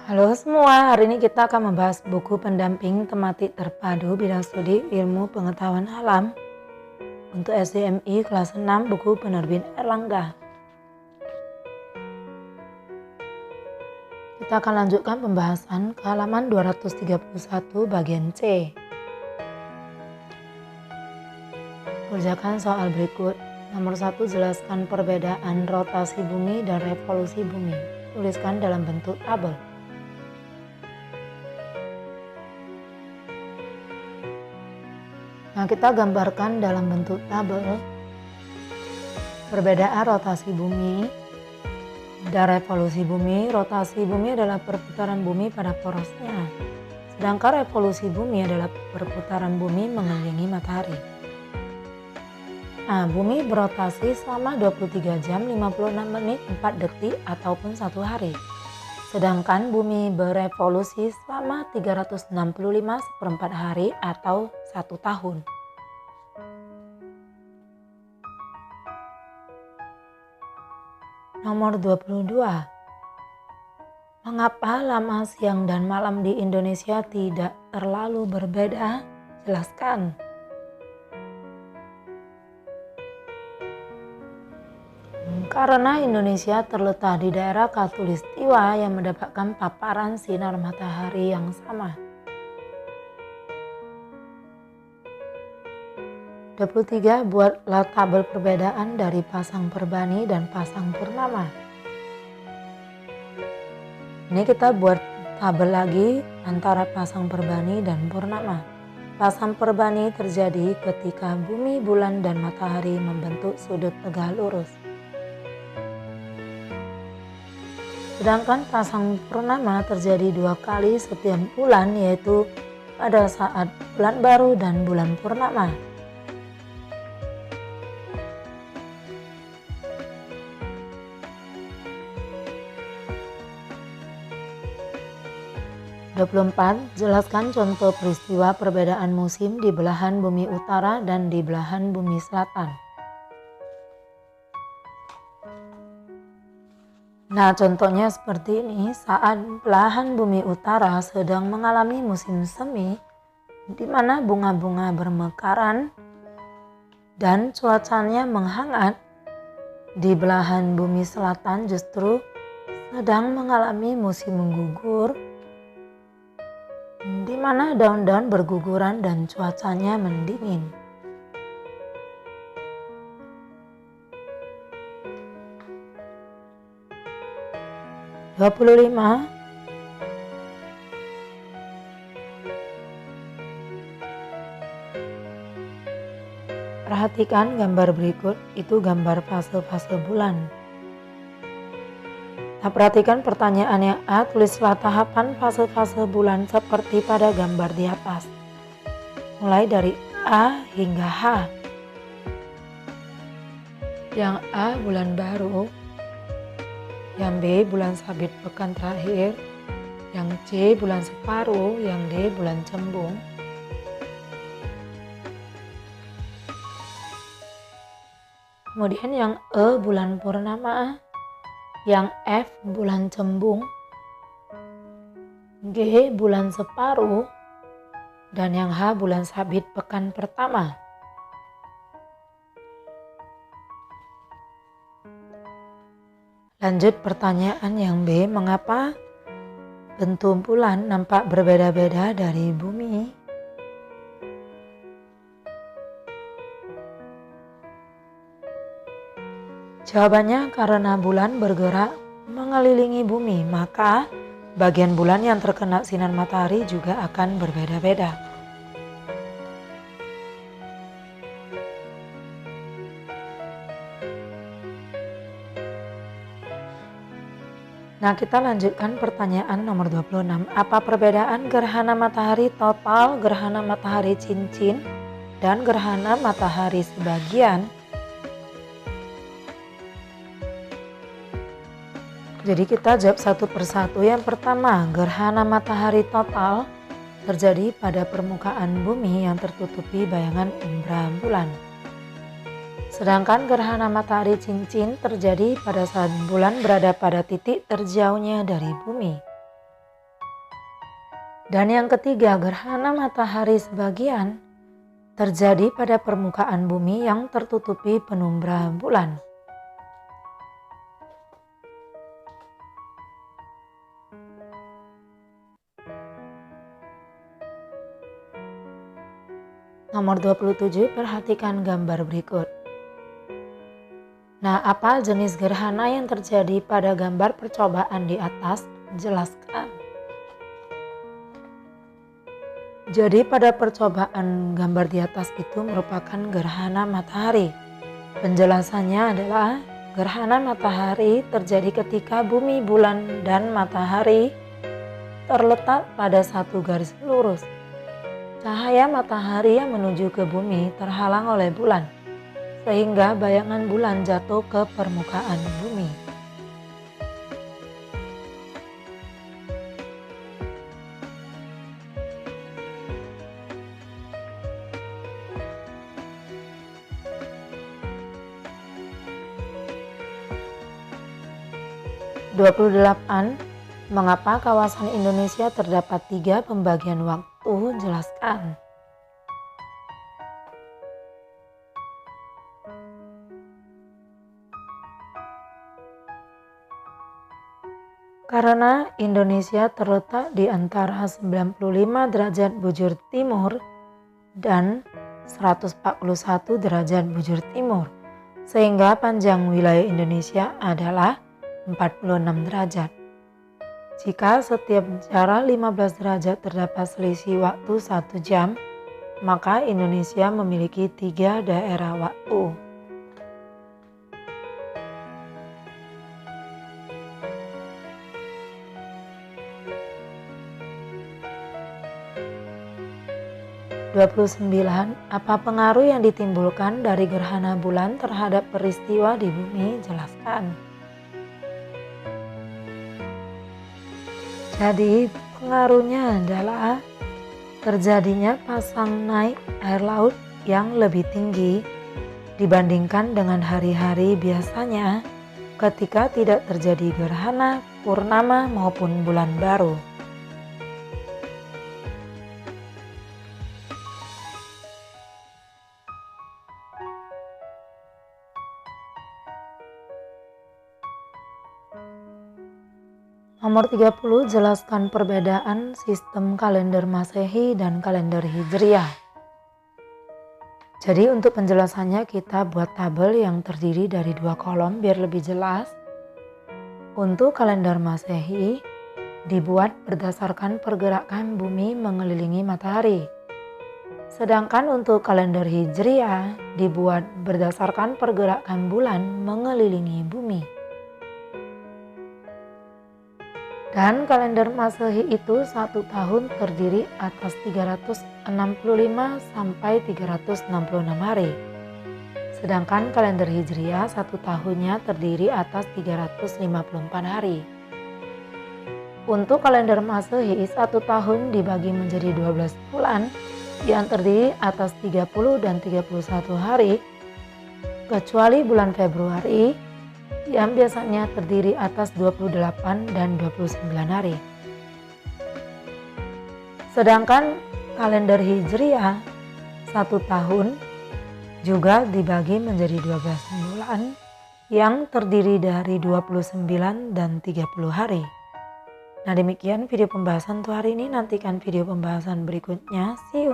Halo semua, hari ini kita akan membahas buku pendamping tematik terpadu bidang studi ilmu pengetahuan alam untuk SDMI kelas 6 buku penerbit Erlangga. Kita akan lanjutkan pembahasan ke halaman 231 bagian C. Kerjakan soal berikut. Nomor 1, jelaskan perbedaan rotasi bumi dan revolusi bumi. Tuliskan dalam bentuk tabel. Nah, kita gambarkan dalam bentuk tabel perbedaan rotasi bumi dan revolusi bumi. Rotasi bumi adalah perputaran bumi pada porosnya, sedangkan revolusi bumi adalah perputaran bumi mengelilingi matahari. Nah, bumi berotasi selama 23 jam 56 menit 4 detik ataupun 1 hari. Sedangkan bumi berevolusi selama 365 hari atau 1 tahun. Nomor 22. Mengapa lama siang dan malam di Indonesia tidak terlalu berbeda? Jelaskan. Karena Indonesia terletak di daerah khatulistiwa yang mendapatkan paparan sinar matahari yang sama. 23. Buatlah tabel perbedaan dari pasang perbani dan pasang purnama. Ini kita buat tabel lagi antara pasang perbani dan purnama. Pasang perbani terjadi ketika bumi, bulan, dan matahari membentuk sudut tegak lurus. Sedangkan pasang purnama terjadi 2 kali setiap bulan, yaitu pada saat bulan baru dan bulan purnama. Jelaskan contoh peristiwa perbedaan musim di belahan bumi utara dan di belahan bumi selatan. Nah, contohnya seperti ini. Saat belahan bumi utara sedang mengalami musim semi, di mana bunga-bunga bermekaran dan cuacanya menghangat, di belahan bumi selatan justru sedang mengalami musim gugur, di mana daun-daun berguguran dan cuacanya mendingin. Perhatikan gambar berikut, itu gambar fase-fase bulan. Nah, perhatikan pertanyaan yang A, tulislah tahapan fase-fase bulan seperti pada gambar di atas. Mulai dari A hingga H. Yang A bulan baru, yang B bulan sabit pekan terakhir, yang C bulan separuh, yang D bulan cembung. Kemudian yang E bulan purnama, yang F bulan cembung, G bulan separuh, dan yang H bulan sabit pekan pertama. Lanjut pertanyaan yang B, mengapa bentuk bulan nampak berbeda-beda dari bumi? Jawabannya karena bulan bergerak mengelilingi bumi, maka bagian bulan yang terkena sinar matahari juga akan berbeda-beda. Nah, kita lanjutkan pertanyaan nomor 26. Apa perbedaan gerhana matahari total, gerhana matahari cincin, dan gerhana matahari sebagian? Jadi kita jawab satu persatu. Yang pertama, gerhana matahari total terjadi pada permukaan bumi yang tertutupi bayangan umbra bulan. Sedangkan gerhana matahari cincin terjadi pada saat bulan berada pada titik terjauhnya dari bumi. Dan yang ketiga, gerhana matahari sebagian terjadi pada permukaan bumi yang tertutupi penumbra bulan. Nomor 27, perhatikan gambar berikut. Nah, apa jenis gerhana yang terjadi pada gambar percobaan di atas? Jelaskan. Jadi pada percobaan gambar di atas itu merupakan gerhana matahari. Penjelasannya adalah gerhana matahari terjadi ketika bumi, bulan, dan matahari terletak pada satu garis lurus. Cahaya matahari yang menuju ke bumi terhalang oleh bulan, sehingga bayangan bulan jatuh ke permukaan bumi. (28) Mengapa kawasan Indonesia terdapat 3 pembagian waktu? Jelaskan. Karena Indonesia terletak di antara 95 derajat bujur timur dan 141 derajat bujur timur, sehingga panjang wilayah Indonesia adalah 46 derajat. Jika setiap jarak 15 derajat terdapat selisih waktu 1 jam, maka Indonesia memiliki 3 daerah waktu. (29) Apa pengaruh yang ditimbulkan dari gerhana bulan terhadap peristiwa di bumi? Jelaskan. Jadi pengaruhnya adalah terjadinya pasang naik air laut yang lebih tinggi dibandingkan dengan hari-hari biasanya ketika tidak terjadi gerhana, purnama maupun bulan baru. Nomor 30, jelaskan perbedaan sistem kalender Masehi dan kalender Hijriah. Jadi untuk penjelasannya kita buat tabel yang terdiri dari 2 kolom biar lebih jelas. Untuk kalender Masehi dibuat berdasarkan pergerakan bumi mengelilingi matahari. Sedangkan untuk kalender Hijriah dibuat berdasarkan pergerakan bulan mengelilingi bumi. Dan kalender Masehi itu 1 tahun terdiri atas 365 sampai 366 hari. Sedangkan kalender Hijriah 1 tahunnya terdiri atas 354 hari. Untuk kalender Masehi 1 tahun dibagi menjadi 12 bulan yang terdiri atas 30 dan 31 hari, kecuali bulan Februari yang biasanya terdiri atas 28 dan 29 hari. Sedangkan kalender Hijriah 1 tahun juga dibagi menjadi 12 bulan yang terdiri dari 29 dan 30 hari. Nah, demikian video pembahasan untuk hari ini. Nantikan video pembahasan berikutnya. See you.